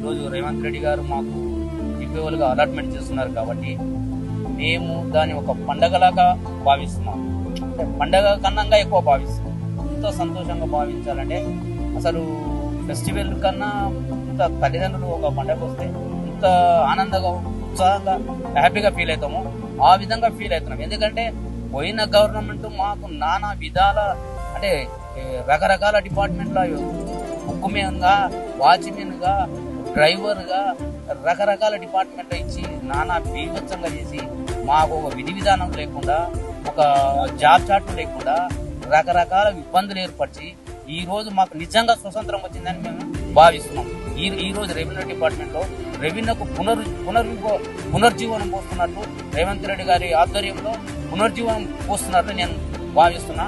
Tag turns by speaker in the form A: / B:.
A: ఈరోజు రేవంత్ రెడ్డి గారు మాకు దివ్యలుగా అలాట్మెంట్ చేస్తున్నారు కాబట్టి మేము దాన్ని ఒక పండగలాగా భావిస్తున్నాం. అంటే పండగ కన్నా ఎక్కువ భావిస్తున్నాం. ఎంతో సంతోషంగా భావించాలంటే అసలు ఫెస్టివల్ కన్నా ఇంత తల్లిదండ్రులు ఒక పండగ వస్తే ఇంత ఆనందంగా ఉత్సాహంగా హ్యాపీగా ఫీల్ అవుతాము. ఆ విధంగా ఫీల్ అవుతున్నాం. ఎందుకంటే పోయిన గవర్నమెంట్ మాకు నానా విధాల అంటే రకరకాల డిపార్ట్మెంట్లో బుక్మెన్గా, వాచ్మెన్గా, డ్రైవర్గా రకరకాల డిపార్ట్మెంట్లో ఇచ్చి నానా బీభత్సంగా చేసి మాకు ఒక విధి విధానం లేకుండా, ఒక జాబ్ చార్ట్ లేకుండా రకరకాల ఇబ్బందులు ఏర్పరిచి ఈ రోజు మాకు నిజంగా స్వతంత్రం వచ్చిందని మేము భావిస్తున్నాం. ఈ రోజు రెవెన్యూ డిపార్ట్మెంట్లో రెవెన్యూకు పునర్జీవనం పోస్తున్నట్టు రేవంత్ రెడ్డి గారి ఆధ్వర్యంలో పునర్జీవనం పోస్తున్నట్టు నేను భావిస్తున్నా.